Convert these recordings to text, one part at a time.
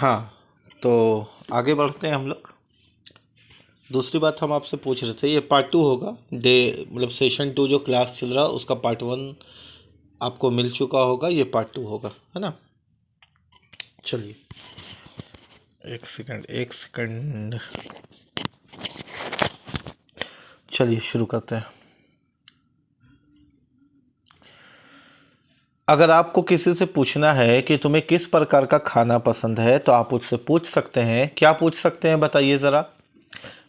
हाँ, तो आगे बढ़ते हैं हम लोग। दूसरी बात हम आपसे पूछ रहे थे, ये पार्ट टू होगा। डे मतलब सेशन टू जो क्लास चल रहा है उसका पार्ट वन आपको मिल चुका होगा, ये पार्ट टू होगा, है ना। चलिए एक सेकंड, चलिए शुरू करते हैं। अगर आपको किसी से पूछना है कि तुम्हें किस प्रकार का खाना पसंद है तो आप उससे पूछ सकते हैं, क्या पूछ सकते हैं बताइए ज़रा।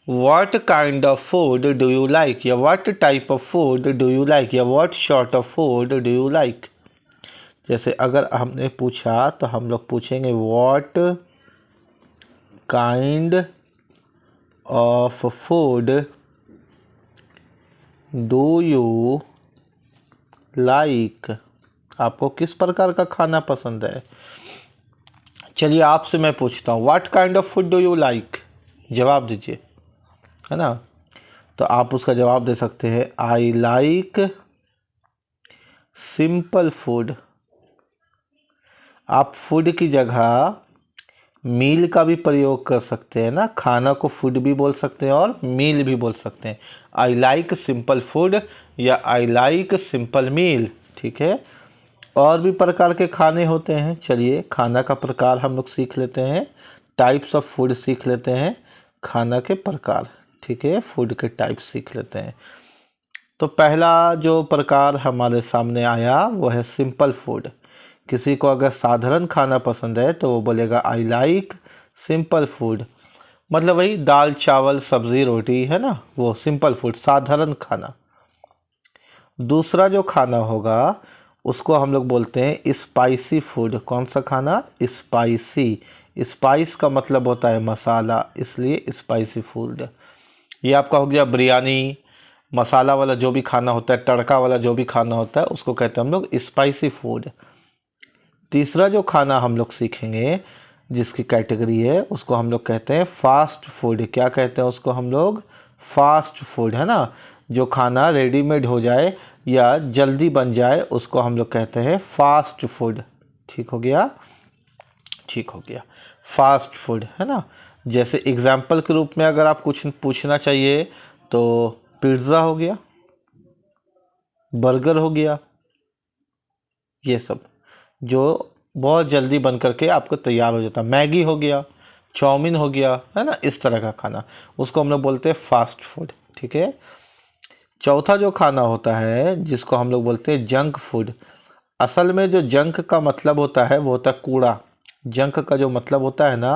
What kind of food do you like? या what type of food do you like? या what sort of food do you like? जैसे अगर हमने पूछा तो हम लोग पूछेंगे what kind of food do you like? आपको किस प्रकार का खाना पसंद है। चलिए आपसे मैं पूछता हूँ what kind of food do you like? जवाब दीजिए, है ना। तो आप उसका जवाब दे सकते हैं आई लाइक सिंपल फूड। आप फूड की जगह मील का भी प्रयोग कर सकते हैं ना, खाना को फूड भी बोल सकते हैं और मील भी बोल सकते हैं। आई लाइक सिंपल फूड या आई लाइक सिंपल मील, ठीक है। और भी प्रकार के खाने होते हैं, चलिए खाना का प्रकार हम लोग सीख लेते हैं, टाइप्स ऑफ फूड सीख लेते हैं, खाना के प्रकार, ठीक है, फूड के टाइप सीख लेते हैं। तो पहला जो प्रकार हमारे सामने आया वो है सिंपल फूड। किसी को अगर साधारण खाना पसंद है तो वो बोलेगा आई लाइक सिंपल फूड, मतलब वही दाल चावल सब्जी रोटी, है ना, वो सिंपल फूड, साधारण खाना। दूसरा जो खाना होगा उसको हम लोग बोलते हैं स्पाइसी फूड। कौन सा खाना? स्पाइसी। स्पाइस का मतलब होता है मसाला, इसलिए स्पाइसी फूड। ये आपका हो गया बिरयानी, मसाला वाला जो भी खाना होता है, तड़का वाला जो भी खाना होता है उसको कहते हैं हम लोग स्पाइसी फूड। तीसरा जो खाना हम लोग सीखेंगे जिसकी कैटेगरी है उसको हम लोग कहते हैं फास्ट फूड। क्या कहते हैं उसको हम लोग? फास्ट फूड, है ना। जो खाना रेडीमेड हो जाए या जल्दी बन जाए उसको हम लोग कहते हैं फास्ट फूड। ठीक हो गया, ठीक हो गया, फास्ट फूड, है ना। जैसे एग्जाम्पल के रूप में अगर आप कुछ पूछना चाहिए तो पिज़्ज़ा हो गया, बर्गर हो गया, ये सब जो बहुत जल्दी बन करके आपको तैयार हो जाता है। मैगी हो गया, चाउमीन हो गया, है ना, इस तरह का खाना, उसको हम लोग बोलते हैं फास्ट फूड, ठीक है। चौथा जो खाना होता है जिसको हम लोग बोलते हैं जंक फूड। असल में जो जंक का मतलब होता है वो होता है कूड़ा। जंक का जो मतलब होता है ना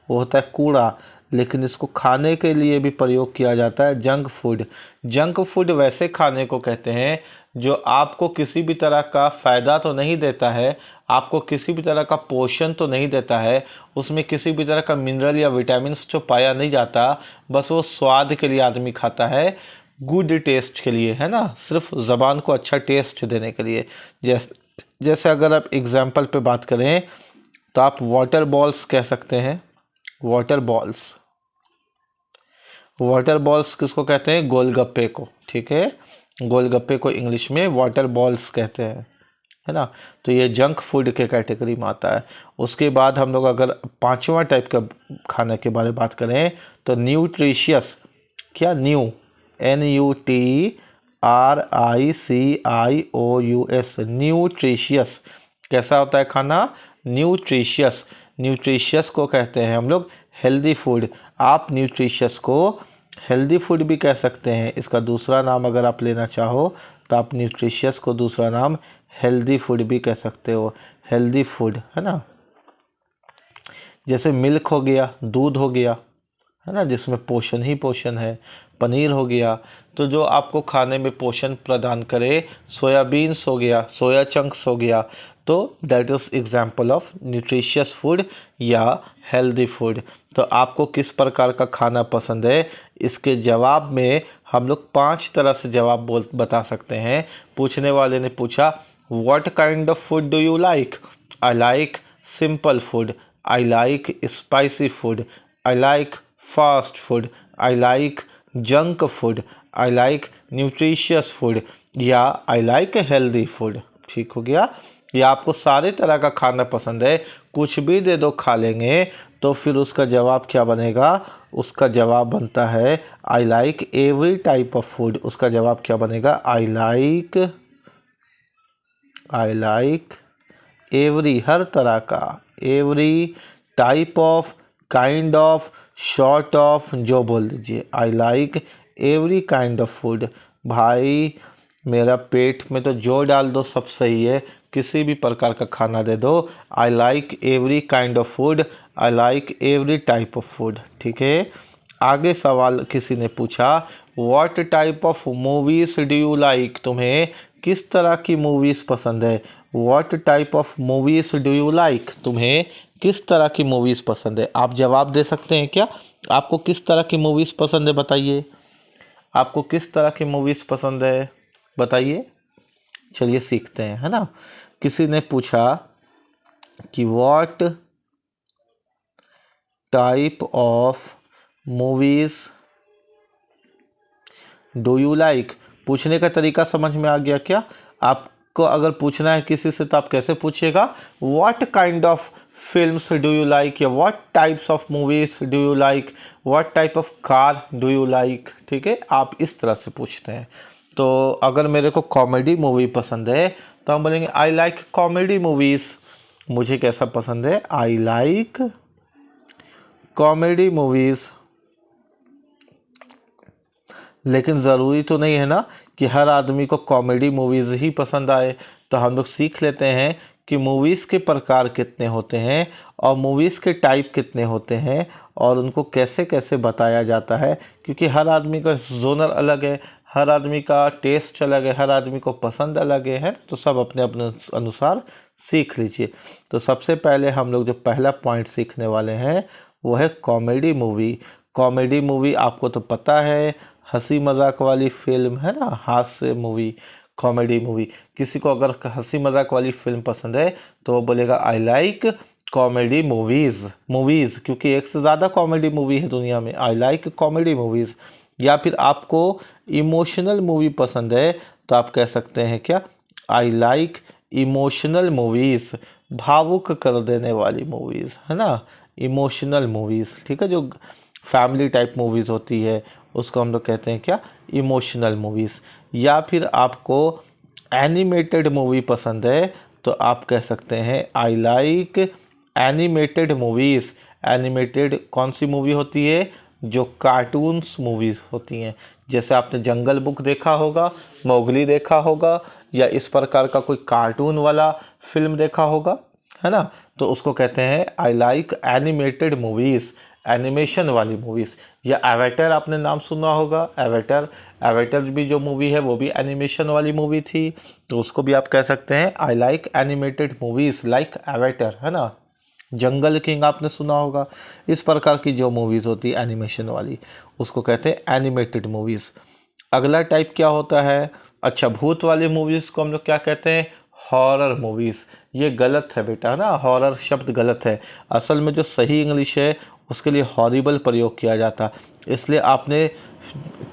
वो होता है कूड़ा, लेकिन इसको खाने के लिए भी प्रयोग किया जाता है जंक फूड। जंक फूड वैसे खाने को कहते हैं जो आपको किसी भी तरह का फ़ायदा तो नहीं देता है, आपको किसी भी तरह का पोषण तो नहीं देता है, उसमें किसी भी तरह का मिनरल या विटामिन्स तो पाया नहीं जाता, बस वो स्वाद के लिए आदमी खाता है, गुड टेस्ट के लिए, है ना, सिर्फ ज़बान को अच्छा टेस्ट देने के लिए। जैसे अगर आप एग्जाम्पल पे बात करें तो आप वाटर बॉल्स कह सकते हैं। वाटर बॉल्स, वाटर बॉल्स किसको कहते हैं? गोलगप्पे को, ठीक है। गोलगप्पे को इंग्लिश में वाटर बॉल्स कहते हैं, है ना। तो ये जंक फूड के कैटेगरी में आता है। उसके बाद हम लोग अगर पांचवा टाइप का खाने के बारे में बात करें तो न्यूट्रिशियस। क्या? New, NUTRICIOUS, nutritious. कैसा होता है खाना? न्यूट्रिशियस। न्यूट्रिशियस को कहते हैं हम लोग हेल्दी फूड। आप न्यूट्रिशियस को हेल्दी फूड भी कह सकते हैं। इसका दूसरा नाम अगर आप लेना चाहो तो आप न्यूट्रिशियस को दूसरा नाम हेल्दी फूड भी कह सकते हो। हेल्दी फूड, है ना। जैसे मिल्क हो गया, दूध हो गया, है ना, जिसमें पोषण ही पोषण है। पनीर हो गया, तो जो आपको खाने में पोषण प्रदान करे। सोयाबीन्स हो गया, सोया चंक्स हो गया, तो that is example of nutritious food या हेल्दी फूड। तो आपको किस प्रकार का खाना पसंद है, इसके जवाब में हम लोग 5 तरह से जवाब बता सकते हैं। पूछने वाले ने पूछा what kind of food do you like? I like simple food, I like spicy food, I like fast food, I like junk food, I like nutritious food या आई लाइक हेल्दी फूड। ठीक हो गया। या आपको सारे तरह का खाना पसंद है, कुछ भी दे दो खा लेंगे, तो फिर उसका जवाब क्या बनेगा? उसका जवाब बनता है I like every type of food. उसका जवाब क्या बनेगा? आई लाइक एवरी, हर तरह का, every type of, kind of, short of, जो बोल दीजिए, I like every kind of food. भाई मेरा पेट में तो जो डाल दो सब सही है, किसी भी प्रकार का खाना दे दो, I like every kind of food, I like every type of food. ठीक है, आगे सवाल किसी ने पूछा, what type of movies do you like? तुम्हें किस तरह की मूवीज पसंद है? What type of movies do you like? तुम्हें किस तरह की मूवीज पसंद है? आप जवाब दे सकते हैं क्या? आपको किस तरह की मूवीज पसंद है बताइए। आपको किस तरह की मूवीज पसंद है बताइए। चलिए सीखते हैं, है ना। किसी ने पूछा कि what type of movies do you like? पूछने का तरीका समझ में आ गया क्या? आपको अगर पूछना है किसी से तो आप कैसे पूछिएगा? What kind of films do you like, या what types of movies do you like, what type of car do you like. ठीक है, आप इस तरह से पूछते हैं। तो अगर मेरे को कॉमेडी मूवी पसंद है तो हम बोलेंगे आई लाइक कॉमेडी मूवीज। मुझे कैसा पसंद है? आई लाइक कॉमेडी मूवीज। लेकिन ज़रूरी तो नहीं है ना कि हर आदमी को कॉमेडी मूवीज़ ही पसंद आए। तो हम लोग सीख लेते हैं कि मूवीज़ के प्रकार कितने होते हैं और मूवीज़ के टाइप कितने होते हैं और उनको कैसे कैसे बताया जाता है, क्योंकि हर आदमी का जोनर अलग है, हर आदमी का टेस्ट अलग है, हर आदमी को पसंद अलग है। तो सब अपने अपने अनुसार सीख लीजिए। तो सबसे पहले हम लोग जो पहला पॉइंट सीखने वाले हैं वो है कॉमेडी मूवी। कॉमेडी मूवी आपको तो पता है, हंसी मजाक वाली फिल्म, है ना, हास्य मूवी, कॉमेडी मूवी। किसी को अगर हंसी मजाक वाली फिल्म पसंद है तो वो बोलेगा आई लाइक कॉमेडी मूवीज़, क्योंकि एक से ज़्यादा कॉमेडी मूवी है दुनिया में। आई लाइक कॉमेडी मूवीज़। या फिर आपको इमोशनल मूवी पसंद है तो आप कह सकते हैं क्या? आई लाइक इमोशनल मूवीज़, भावुक कर देने वाली मूवीज़, है ना, इमोशनल मूवीज़। ठीक है, जो फैमिली टाइप मूवीज़ होती है उसको हम लोग कहते हैं क्या? Emotional movies. या फिर आपको एनिमेटेड मूवी पसंद है तो आप कह सकते हैं I like animated movies. Animated कौन सी मूवी होती है? जो कार्टून्स मूवीज़ होती हैं। जैसे आपने जंगल बुक देखा होगा, मोगली देखा होगा, या इस प्रकार का कोई कार्टून वाला फिल्म देखा होगा, है ना, तो उसको कहते हैं I like animated movies, animation वाली मूवीज़। या एवेटर आपने नाम सुना होगा, एवेटर भी जो मूवी है वो भी एनिमेशन वाली मूवी थी, तो उसको भी आप कह सकते हैं I like animated movies like avatar, है ना। जंगल किंग आपने सुना होगा। इस प्रकार की जो मूवीज़ होती है एनिमेशन वाली, उसको कहते हैं एनिमेटेड मूवीज़। अगला टाइप क्या होता है? अच्छा, भूत वाली मूवीज़ को हम लोग क्या कहते हैं? Horror movies. ये गलत है बेटा ना, हॉरर शब्द गलत है। असल में जो सही इंग्लिश है उसके लिए हॉरिबल प्रयोग किया जाता, इसलिए आपने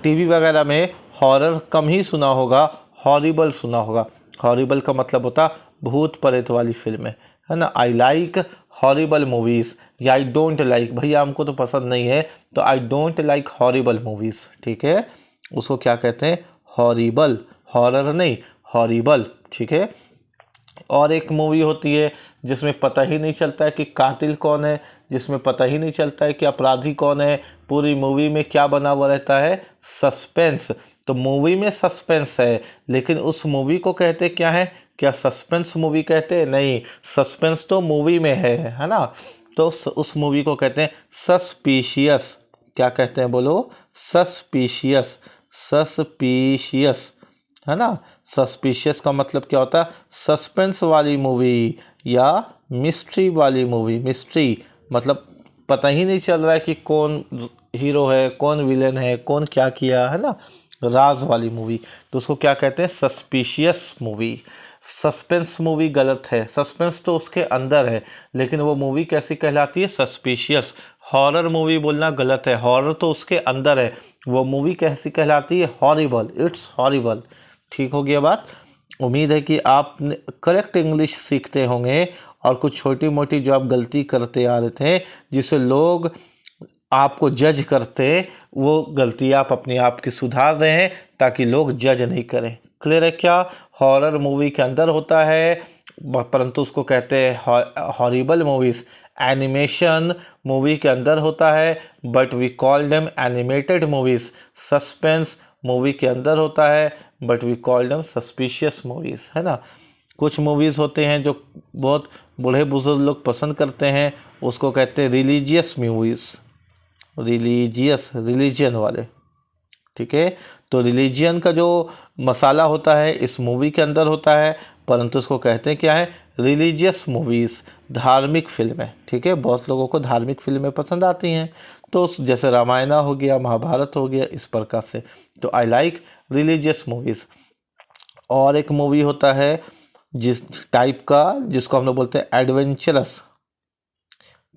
टीवी वगैरह में हॉरर कम ही सुना होगा, हॉरिबल सुना होगा। हॉरिबल का मतलब होता भूत प्रेत वाली फिल्में, है ना। आई लाइक हॉरिबल मूवीज़, या आई डोंट लाइक, भैया हमको तो पसंद नहीं है तो I don't like horrible movies. ठीक है, उसको क्या कहते हैं? हॉरिबल, हॉरर नहीं, हॉरिबल। ठीक है। और एक मूवी होती है जिसमें पता ही नहीं चलता है कि कातिल कौन है, जिसमें पता ही नहीं चलता है कि अपराधी कौन है। पूरी मूवी में क्या बना हुआ रहता है? सस्पेंस। तो मूवी में सस्पेंस है, लेकिन उस मूवी को कहते क्या है? क्या सस्पेंस मूवी कहते हैं? नहीं, सस्पेंस तो मूवी में है ना। तो उस मूवी को कहते हैं सस्पिशियस। क्या कहते हैं बोलो? सस्पिशियस, सस्पिशियस, है ना। सस्पिशियस का मतलब क्या होता है? सस्पेंस वाली मूवी या मिस्ट्री वाली मूवी। मिस्ट्री मतलब पता ही नहीं चल रहा है कि कौन हीरो है, कौन विलेन है, कौन क्या किया, है ना, राज वाली मूवी। तो उसको क्या कहते हैं? Suspicious movie. सस्पेंस मूवी गलत है, सस्पेंस तो उसके अंदर है, लेकिन वो मूवी कैसी कहलाती है? सस्पिशियस। हॉरर मूवी बोलना गलत है, हॉरर तो उसके अंदर है, वो मूवी कैसी कहलाती है? Horrible, it's horrible. ठीक हो गया बात। उम्मीद है कि आप करेक्ट इंग्लिश सीखते होंगे और कुछ छोटी मोटी जो आप गलती करते आ रहे थे जिससे लोग आपको जज करते, वो गलती आप अपने आप की सुधार रहे हैं ताकि लोग जज नहीं करें। क्लियर है क्या? हॉरर मूवी के अंदर होता है परंतु उसको कहते हैं हॉरिबल मूवीज। एनिमेशन मूवी के अंदर होता है but we call them animated movies. Suspense movie के अंदर होता है but we call them suspicious movies, है ना। कुछ मूवीज़ होते हैं जो बहुत बूढ़े बुजुर्ग लोग पसंद करते हैं, उसको कहते हैं रिलीजियस मूवीज़, रिलीजन वाले। ठीक है, तो रिलीजियन का जो मसाला होता है इस मूवी के अंदर होता है परंतु उसको कहते हैं क्या है, रिलीजियस मूवीज़, धार्मिक फिल्में। ठीक है, बहुत लोगों को धार्मिक फिल्में पसंद आती हैं, तो जैसे रामायण हो गया, महाभारत हो गया, इस प्रकार से। तो आई लाइक रिलीजियस मूवीज़। और एक मूवी होता है जिस टाइप का, जिसको हम लोग बोलते हैं एडवेंचरस।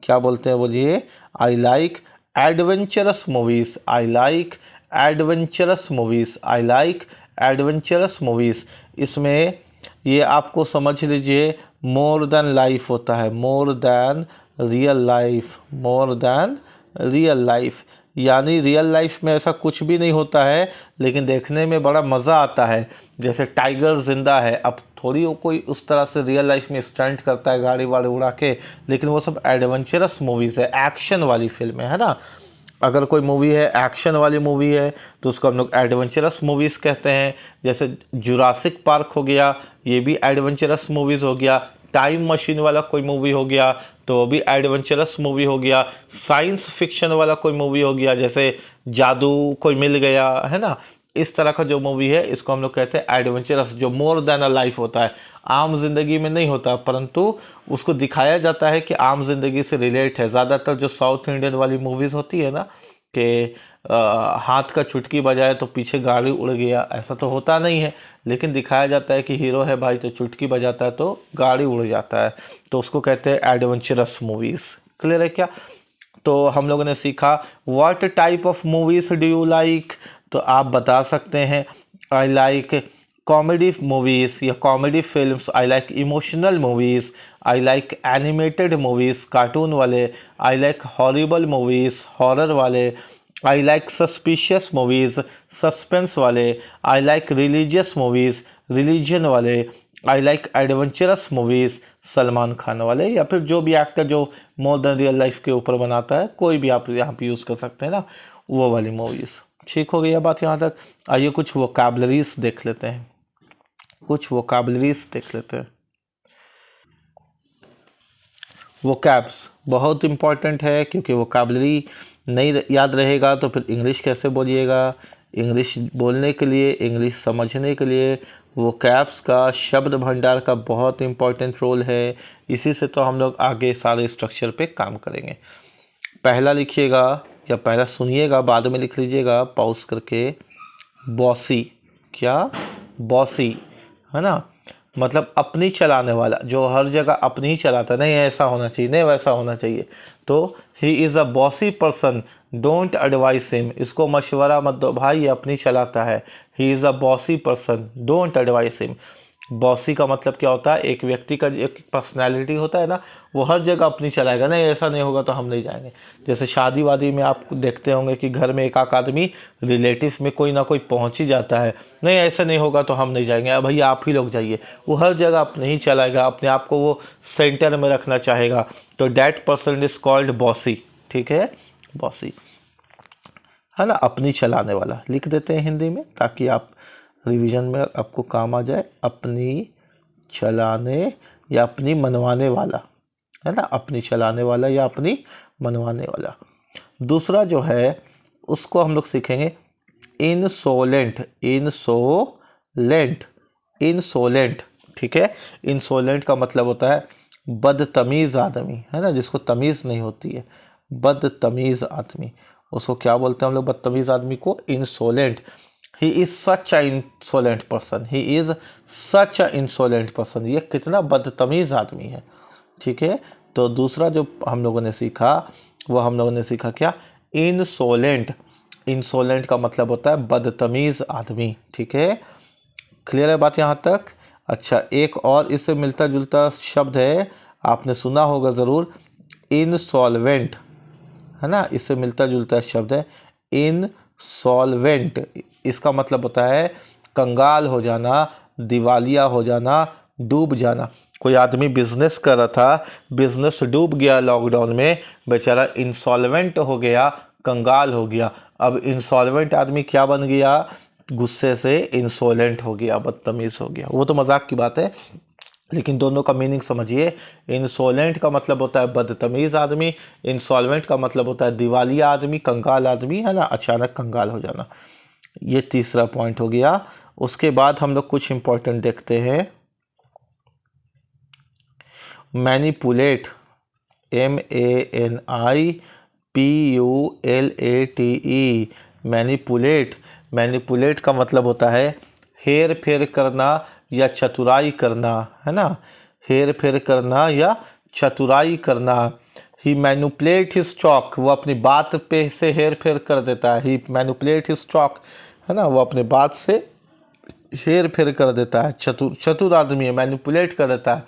क्या बोलते हैं बोलिए? आई लाइक एडवेंचरस मूवीज, आई लाइक एडवेंचरस मूवीज, आई लाइक एडवेंचरस मूवीज। इसमें ये आपको समझ लीजिए मोर देन लाइफ होता है, more than real life, more than real life. यानी रियल लाइफ में ऐसा कुछ भी नहीं होता है लेकिन देखने में बड़ा मज़ा आता है। जैसे टाइगर जिंदा है, अब थोड़ी वो कोई उस तरह से रियल लाइफ में स्टंट करता है गाड़ी वाड़ी उड़ा के, लेकिन वो सब एडवेंचरस मूवीज़ है, एक्शन वाली फिल्म है ना। अगर कोई मूवी है एक्शन वाली मूवी है तो उसको हम लोग एडवेंचरस मूवीज़ कहते हैं। जैसे जुरासिक पार्क हो गया, ये भी एडवेंचरस मूवीज़ हो गया। टाइम मशीन वाला कोई मूवी हो गया तो वो भी एडवेंचरस मूवी हो गया। साइंस फिक्शन वाला कोई मूवी हो गया, जैसे जादू कोई मिल गया, है ना। इस तरह का जो मूवी है इसको हम लोग कहते हैं एडवेंचरस, जो मोर देन अ लाइफ होता है, आम जिंदगी में नहीं होता परंतु उसको दिखाया जाता है कि आम जिंदगी से रिलेट है। ज़्यादातर जो साउथ इंडियन वाली मूवीज़ होती है ना कि हाथ का चुटकी बजाए तो पीछे गाड़ी उड़ गया, ऐसा तो होता नहीं है, लेकिन दिखाया जाता है कि हीरो है भाई तो चुटकी बजाता है तो गाड़ी उड़ जाता है, तो उसको कहते हैं एडवेंचरस मूवीज़। क्लियर है क्या? तो हम लोगों ने सीखा what type of movies do you like, तो आप बता सकते हैं आई लाइक कॉमेडी मूवीज़ या comedy films, I like emotional movies, I like animated movies cartoon वाले, I like horrible movies horror वाले, I like suspicious movies suspense वाले, I like religious movies religion वाले, I like adventurous movies Salman Khan वाले, या फिर जो भी एक्टर जो मोर देन रियल लाइफ के ऊपर बनाता है, कोई भी आप यहाँ पे यूज़ कर सकते हैं ना, वो वाली मूवीज़। ठीक हो गई बात यहाँ तक? आइए कुछ वोकैबलरीज देख लेते हैं, कुछ वोकैबलरीज देख लेते हैं। वोकैब्स बहुत इंपॉर्टेंट है क्योंकि वोकैबलरी नहीं याद रहेगा तो फिर इंग्लिश कैसे बोलिएगा। इंग्लिश बोलने के लिए, इंग्लिश समझने के लिए वोकैब्स का, शब्द भंडार का बहुत इंपॉर्टेंट रोल है। इसी से तो हम लोग आगे सारे स्ट्रक्चर पे काम करेंगे। पहला लिखिएगा या पहला सुनिएगा, बाद में लिख लीजिएगा पॉज करके। बॉसी, क्या? बॉसी, है ना, मतलब अपनी चलाने वाला, जो हर जगह अपनी ही चलाता, नहीं ऐसा होना चाहिए, नहीं वैसा होना चाहिए, तो he is a bossy person, don't advice him, इसको मशवरा मत दो भाई ये अपनी चलाता है। He is a bossy person, don't advice him. Bossy का मतलब क्या होता है? एक व्यक्ति का एक पर्सनैलिटी होता है ना, वो हर जगह अपनी चलाएगा, नहीं ऐसा नहीं होगा तो हम नहीं जाएंगे। जैसे शादी वादी में आप देखते होंगे कि घर में एक आध आदमी रिलेटिव में कोई ना कोई पहुंच ही जाता है, नहीं ऐसा नहीं होगा तो हम नहीं जाएंगे, भैया आप ही लोग जाइए। वो हर जगह अपने ही चलाएगा, अपने आप को वो सेंटर में रखना चाहेगा, तो that person is called bossy. ठीक है, बॉसी, है ना, अपनी चलाने वाला। लिख देते हैं हिंदी में ताकि आप रिवीजन में आपको काम आ जाए। अपनी चलाने या अपनी मनवाने वाला, है ना, अपनी चलाने वाला या अपनी मनवाने वाला। दूसरा जो है उसको हम लोग सीखेंगे इंसोलेंट, इंसोलेंट, इंसोलेंट। ठीक है, इंसोलेंट का मतलब होता है बदतमीज आदमी, है ना, जिसको तमीज़ नहीं होती है, बदतमीज आदमी, उसको क्या बोलते हैं हम लोग? बदतमीज आदमी को insolent. He is such a insolent person, he is such a insolent person, ये कितना बदतमीज आदमी है। ठीक है, तो दूसरा जो हम लोगों ने सीखा वो हम लोगों ने सीखा क्या? इंसोलेंट। इंसोलेंट का मतलब होता है बदतमीज आदमी। ठीक है, क्लियर है बात यहाँ तक? अच्छा, एक और इससे मिलता जुलता शब्द है, आपने सुना होगा ज़रूर, इनसॉल्वेंट, है ना। इससे मिलता जुलता शब्द है इनसॉल्वेंट। इसका मतलब होता है कंगाल हो जाना, दिवालिया हो जाना, डूब जाना। कोई आदमी बिजनेस कर रहा था, बिजनेस डूब गया लॉकडाउन में, बेचारा इंसॉल्वेंट हो गया, कंगाल हो गया। अब इंसॉल्वेंट आदमी क्या बन गया, गुस्से से इंसोलेंट हो गया, बदतमीज हो गया। वो तो मजाक की बात है, लेकिन दोनों का मीनिंग समझिए। इंसोलेंट का मतलब होता है बदतमीज आदमी, इंसॉल्वेंट का मतलब होता है दिवालिया आदमी, कंगाल आदमी, है ना, अचानक कंगाल हो जाना। ये तीसरा पॉइंट हो गया। उसके बाद हम लोग कुछ इंपॉर्टेंट देखते हैं। Manipulate, MANIPULATE, manipulate. मैनिपुलेट का मतलब होता है हेर फेर करना या चतुराई करना, है ना, हेर फेर करना या चतुराई करना। ही मैनिपुलेट हिज टॉक, वो अपनी बात पे से हेर फेर कर देता है। ही मैनिपुलेट हिज टॉक, है ना, वो अपने बात से हेर फेर कर देता है। चतुर आदमी है, मैनिपुलेट कर देता है,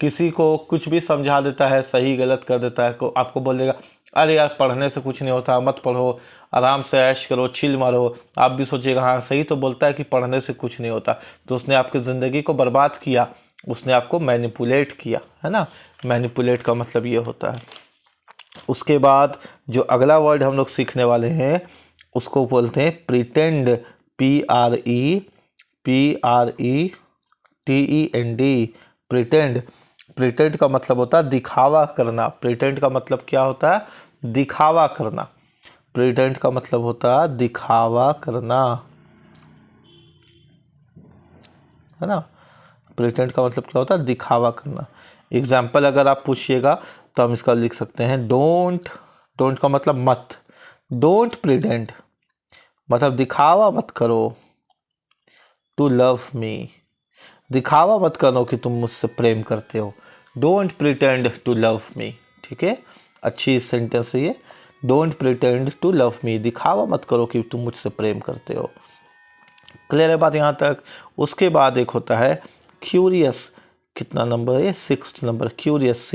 किसी को कुछ भी समझा देता है, सही गलत कर देता है। को आपको बोलेगा अरे यार पढ़ने से कुछ नहीं होता, मत पढ़ो, आराम से ऐश करो, चिल मारो। आप भी सोचिएगा हाँ सही तो बोलता है कि पढ़ने से कुछ नहीं होता, तो उसने आपकी ज़िंदगी को बर्बाद किया, उसने आपको मैनिपुलेट किया, है ना। मैनिपुलेट का मतलब ये होता है। उसके बाद जो अगला वर्ड हम लोग सीखने वाले हैं उसको बोलते हैं प्रिटेंड, PRETEND, प्रिटेंड। प्रिटेंड का मतलब होता है दिखावा करना। प्रिटेंड का मतलब क्या होता है, दिखावा करना। प्रिटेंड का मतलब होता है दिखावा करना, है ना। प्रिटेंड का मतलब क्या होता है, दिखावा करना। एग्जाम्पल अगर आप पूछिएगा तो हम इसका लिख सकते हैं डोंट। डोंट का मतलब मत, डोंट प्रिटेंड मतलब दिखावा मत करो, टू लव मी, दिखावा मत करो कि तुम मुझसे प्रेम करते हो। Don't pretend to love me, ठीक है, अच्छी सेंटेंस है ये। Don't pretend to love me, दिखावा मत करो कि तुम मुझसे प्रेम करते हो। क्लियर है बात यहाँ तक। उसके बाद एक होता है क्यूरियस। कितना नंबर है, 6th number, curious,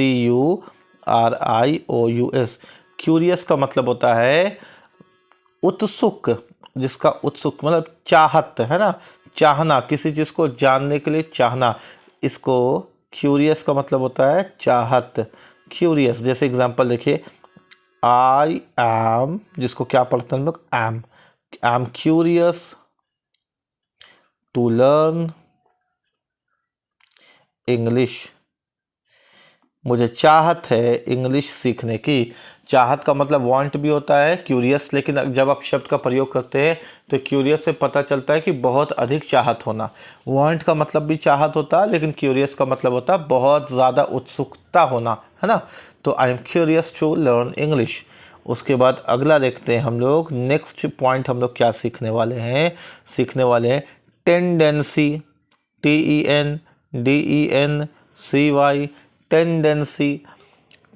CURIOUS। Curious का मतलब होता है उत्सुक, जिसका उत्सुक मतलब चाहत, है ना, चाहना, किसी चीज़ को जानने के लिए चाहना। इसको क्यूरियस का मतलब होता है चाहत, क्यूरियस। जैसे एग्जांपल देखिए, आई एम, जिसको क्या पढ़ते हैं हम लोग, I am curious to learn English, मुझे चाहत है इंग्लिश सीखने की। चाहत का मतलब वांट भी होता है, क्यूरियस, लेकिन जब आप शब्द का प्रयोग करते हैं तो क्यूरियस से पता चलता है कि बहुत अधिक चाहत होना। वांट का मतलब भी चाहत होता है, लेकिन क्यूरियस का मतलब होता है बहुत ज़्यादा उत्सुकता होना, है ना। तो I am curious to learn English. उसके बाद अगला देखते हैं हम लोग, नेक्स्ट पॉइंट हम लोग क्या सीखने वाले हैं, सीखने वाले हैं टेंडेंसी, TENDENCY, टेंडेंसी।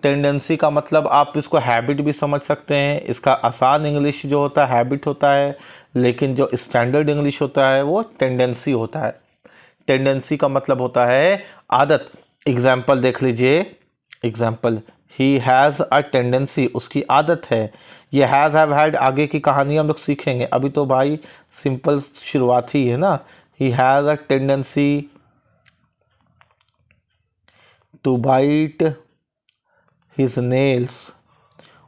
टेंडेंसी का मतलब आप इसको हैबिट भी समझ सकते हैं। इसका आसान इंग्लिश जो होता है हैबिट होता है, लेकिन जो स्टैंडर्ड इंग्लिश होता है वो टेंडेंसी होता है। टेंडेंसी का मतलब होता है आदत। एग्जाम्पल देख लीजिए, example, he has a tendency, उसकी आदत है। ये हैज़ हैव हैड आगे की कहानी हम लोग सीखेंगे, अभी तो भाई सिंपल शुरुआत ही है ना। He has a tendency to bite his nails,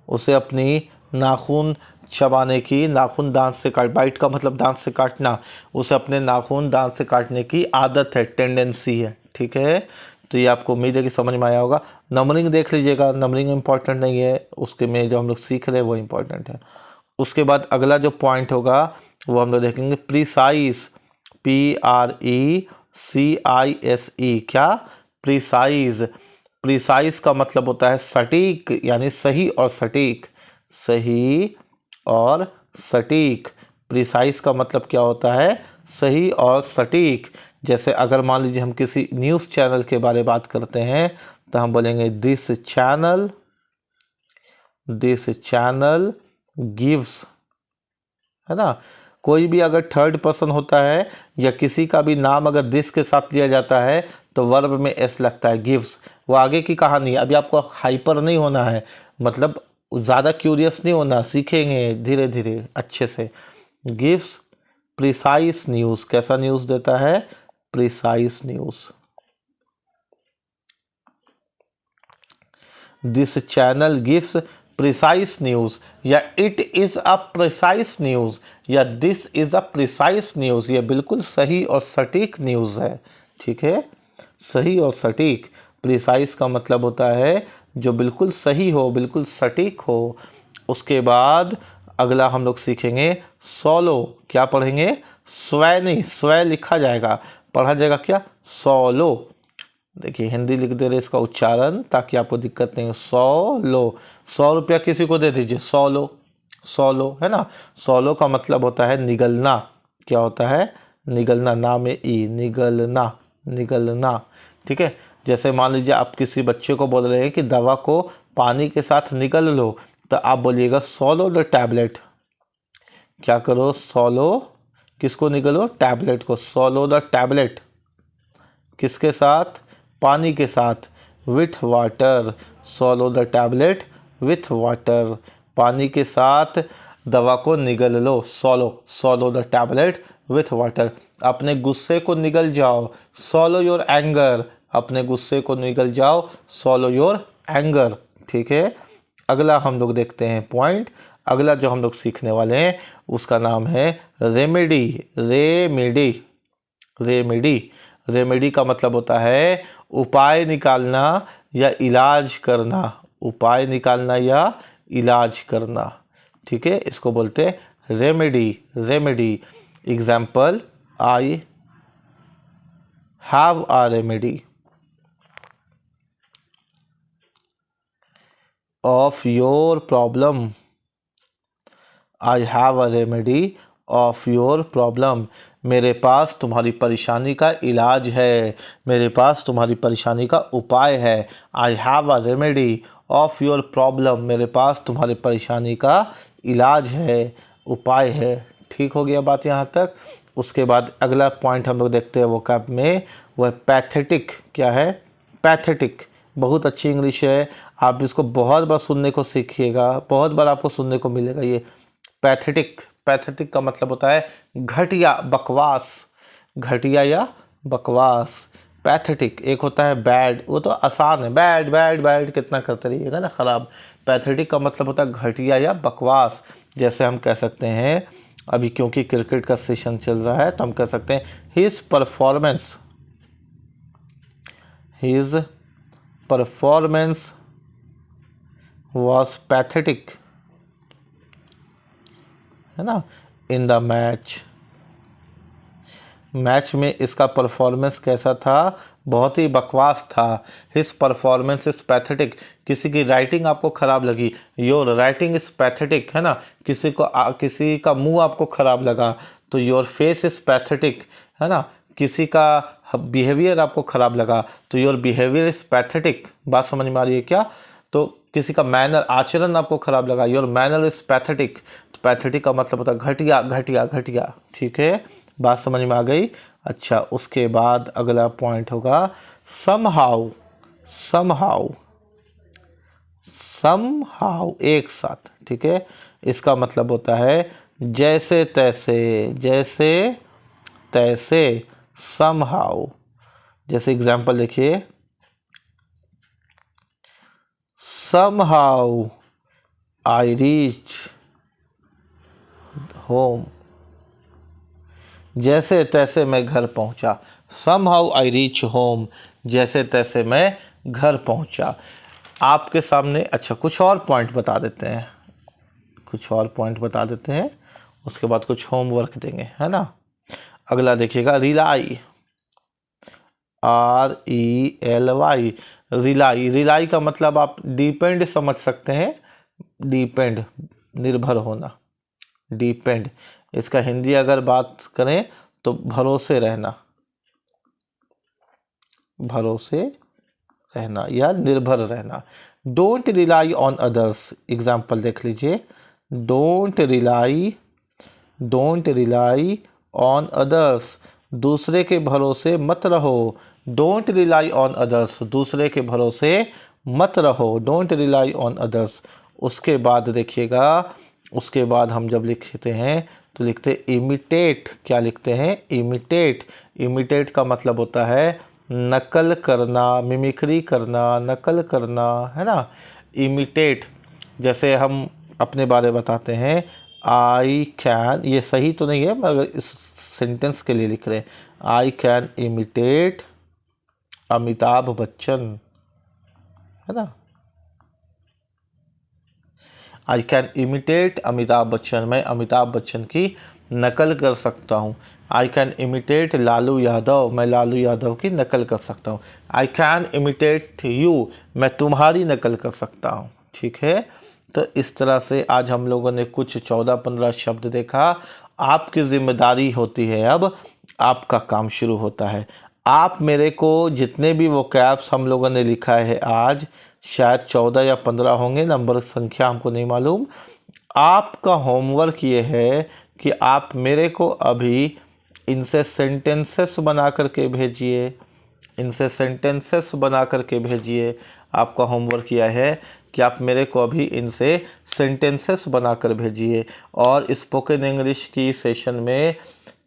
उसे अपनी नाखून चबाने की, नाखून दांत से काट, बाइट का मतलब दांत से काटना, उसे अपने नाखून दांत से काटने की आदत है, टेंडेंसी है, ठीक है। तो ये आपको उम्मीद है कि समझ में आया होगा। नंबरिंग देख लीजिएगा, नंबरिंग इंपॉर्टेंट नहीं है, उसके में जो हम लोग सीख रहे हैं वो इंपॉर्टेंट है। उसके बाद अगला जो पॉइंट होगा वो हम लोग देखेंगे प्रीसाइज, PRECISE, क्या, प्रीसाइज। प्रीसाइज का मतलब होता है सटीक, यानी सही और सटीक, सही और सटीक। प्रीसाइज का मतलब क्या होता है, सही और सटीक। जैसे अगर मान लीजिए हम किसी न्यूज़ चैनल के बारे में बात करते हैं तो हम बोलेंगे दिस चैनल गिव्स, है ना। कोई भी अगर थर्ड पर्सन होता है या किसी का भी नाम अगर दिस के साथ लिया जाता है तो वर्ब में एस लगता है, गिव्स। वो आगे की कहानी है, अभी आपको हाइपर नहीं होना है, मतलब ज़्यादा क्यूरियस नहीं होना, सीखेंगे धीरे धीरे अच्छे से। गिव्स प्रिसाइज न्यूज़, कैसा न्यूज़ देता है? Precise news. This channel gives precise news, या it is a precise news, या this is a precise news, ये बिल्कुल सही और सटीक न्यूज़ है। ठीक है, सही और सटीक। प्रिसाइज का मतलब होता है जो बिल्कुल सही हो, बिल्कुल सटीक हो। उसके बाद अगला हम लोग सीखेंगे सोलो। क्या पढ़ेंगे? स्वय नहीं, स्वय लिखा जाएगा, पढ़ा जाएगा क्या? सोलो। देखिए हिंदी लिख दे रहे इसका उच्चारण ताकि आपको दिक्कत नहीं हो। 100 लो, 100 रुपया किसी को दे दीजिए, 100 लो, 100 लो, है ना। 100 लो का मतलब होता है निगलना। क्या होता है? निगलना, ना में ई, निगलना, निगलना। ठीक है, जैसे मान लीजिए आप किसी बच्चे को बोल रहे हैं कि दवा को पानी के साथ निगल लो, तो आप बोलिएगा 100 द टैबलेट। क्या करो? 100 किसको निगलो? टैबलेट को। 100 द टैबलेट किसके साथ? पानी के साथ। With water, 100 the tablet with water, पानी के साथ दवा को निगल लो। 100 द टैबलेट विथ वाटर। अपने गुस्से को निगल जाओ, 100 योर एंगर, अपने गुस्से को निगल जाओ, 100 योर एंगर। ठीक है, अगला हम लोग देखते हैं पॉइंट। अगला जो हम लोग सीखने वाले हैं उसका नाम है रेमेडी। Remedy, remedy. रेमेडी का मतलब होता है उपाय निकालना या इलाज करना, उपाय निकालना या इलाज करना। ठीक है, इसको बोलते हैं remedy, remedy. Example, I have a remedy of your problem. I have a remedy of your problem, मेरे पास तुम्हारी परेशानी का इलाज है, मेरे पास तुम्हारी परेशानी का उपाय है। I have a remedy of your problem, मेरे पास तुम्हारी परेशानी का इलाज है, उपाय है। ठीक हो गया बात यहाँ तक। उसके बाद अगला पॉइंट हम लोग देखते हैं वो कैब में, वो है पैथेटिक। क्या है? पैथेटिक। बहुत अच्छी इंग्लिश है, आप इसको बहुत बार सुनने को सीखिएगा, बहुत बार आपको सुनने को मिलेगा ये पैथेटिक। पैथेटिक का मतलब होता है घटिया, बकवास, घटिया या बकवास। पैथेटिक। एक होता है बैड, वो तो आसान है, बैड बैड बैड कितना करते रहिएगा ना, खराब। पैथेटिक का मतलब होता है घटिया या बकवास। जैसे हम कह सकते हैं अभी क्योंकि क्रिकेट का सेशन चल रहा है तो हम कह सकते हैं his performance, his performance was pathetic, है ना, इन द मैच। मैच में इसका परफॉर्मेंस कैसा था? बहुत ही बकवास था। हिज परफॉर्मेंस इज पैथेटिक, किसी की राइटिंग आपको खराब लगी, योर राइटिंग इज पैथेटिक, है ना। किसी का मुंह आपको खराब लगा तो योर फेस इज पैथेटिक, है ना। किसी का बिहेवियर आपको खराब लगा तो योर बिहेवियर इज पैथेटिक। बात समझ में आ रही है क्या? तो किसी का मैनर, आचरण आपको खराब लगा, योर मैनर इज पैथेटिक। तो पैथेटिक का मतलब होता है घटिया, घटिया, घटिया। ठीक है, बात समझ में आ गई। अच्छा, उसके बाद अगला पॉइंट होगा समहाउ। समहाउ, समहाउ एक साथ। ठीक है, इसका मतलब होता है जैसे तैसे, जैसे तैसे, समहाउ। जैसे एग्जांपल देखिए, समहाउ आई रीच होम, जैसे तैसे मैं घर पहुंचा। समहाउ आई रीच होम, जैसे तैसे मैं घर पहुंचा। आपके सामने अच्छा कुछ और पॉइंट बता देते हैं, कुछ और पॉइंट बता देते हैं, उसके बाद कुछ होमवर्क देंगे, है ना। अगला देखिएगा रिलाई, RELY, रिलाई। रिलाई का मतलब आप डिपेंड समझ सकते हैं, डिपेंड, निर्भर होना, डिपेंड। इसका हिंदी अगर बात करें तो भरोसे रहना, भरोसे रहना या निर्भर रहना। Don't rely on others, example देख लीजिए, don't rely don't rely on others, दूसरे के भरोसे मत रहो। डोंट रिलाई ऑन अदर्स, दूसरे के भरोसे मत रहो, डोंट रिलाई ऑन अदर्स। उसके बाद देखिएगा, उसके बाद हम जब लिखते हैं तो लिखते इमिटेट। क्या लिखते हैं? इमिटेट। इमिटेट का मतलब होता है नकल करना, मिमिक्री करना, नकल करना, है ना। इमिटेट, जैसे हम अपने बारे में बताते हैं, आई कैन, ये सही तो नहीं है मगर इस सेंटेंस के लिए लिख रहे हैं, I can imitate Amitabh Bachchan, है ना। I can imitate Amitabh Bachchan, मैं अमिताभ बच्चन की नकल कर सकता हूँ। I can imitate Lalu Yadav, मैं लालू यादव की नकल कर सकता हूँ। आई कैन इमिटेट यू, मैं तुम्हारी नकल कर सकता हूँ। ठीक है, तो इस तरह से आज हम लोगों ने कुछ 14-15 शब्द देखा। आपकी जिम्मेदारी होती है, अब आपका काम शुरू होता है। आप मेरे को जितने भी वोकैब्स हम लोगों ने लिखा है आज, शायद 14 या 15 होंगे, नंबर संख्या हमको नहीं मालूम। आपका होमवर्क ये है कि आप मेरे को अभी इनसे सेंटेंसेस बना करके भेजिए, इनसे सेंटेंसेस बना करके भेजिए। आपका होमवर्क यह है कि आप मेरे को अभी इनसे सेंटेंसेस बनाकर भेजिए। और स्पोकन इंग्लिश की सेशन में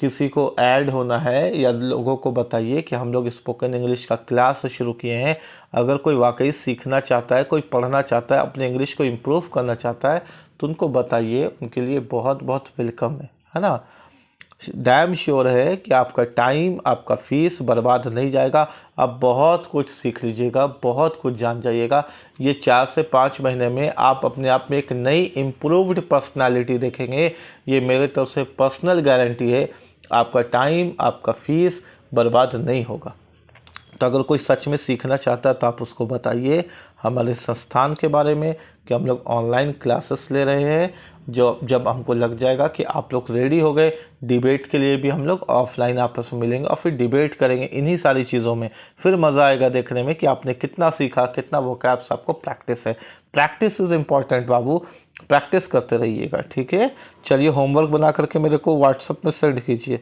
किसी को ऐड होना है या लोगों को बताइए कि हम लोग स्पोकन इंग्लिश का क्लास शुरू किए हैं। अगर कोई वाकई सीखना चाहता है, कोई पढ़ना चाहता है, अपने इंग्लिश को इम्प्रूव करना चाहता है, तो उनको बताइए, उनके लिए बहुत बहुत वेलकम है ना। डैम श्योर है कि आपका टाइम, आपका फीस बर्बाद नहीं जाएगा। आप बहुत कुछ सीख लीजिएगा, बहुत कुछ जान जाइएगा। ये 4 से 5 महीने में आप अपने आप में एक नई इम्प्रूव्ड पर्सनालिटी देखेंगे। ये मेरे तरफ से पर्सनल गारंटी है। आपका टाइम, आपका फीस बर्बाद नहीं होगा। तो अगर कोई सच में सीखना चाहता है तो आप उसको बताइए हमारे संस्थान के बारे में कि हम लोग ऑनलाइन क्लासेस ले रहे हैं। जो जब हमको लग जाएगा कि आप लोग रेडी हो गए, डिबेट के लिए भी हम लोग ऑफलाइन आपस में मिलेंगे और फिर डिबेट करेंगे इन्हीं सारी चीज़ों में। फिर मज़ा आएगा देखने में कि आपने कितना सीखा, कितना वोकैब्स आपको प्रैक्टिस है। Practice is important Babu, practice करते रहिएगा। ठीक है, चलिए होमवर्क बना करके मेरे को व्हाट्सएप में सेंड कीजिए।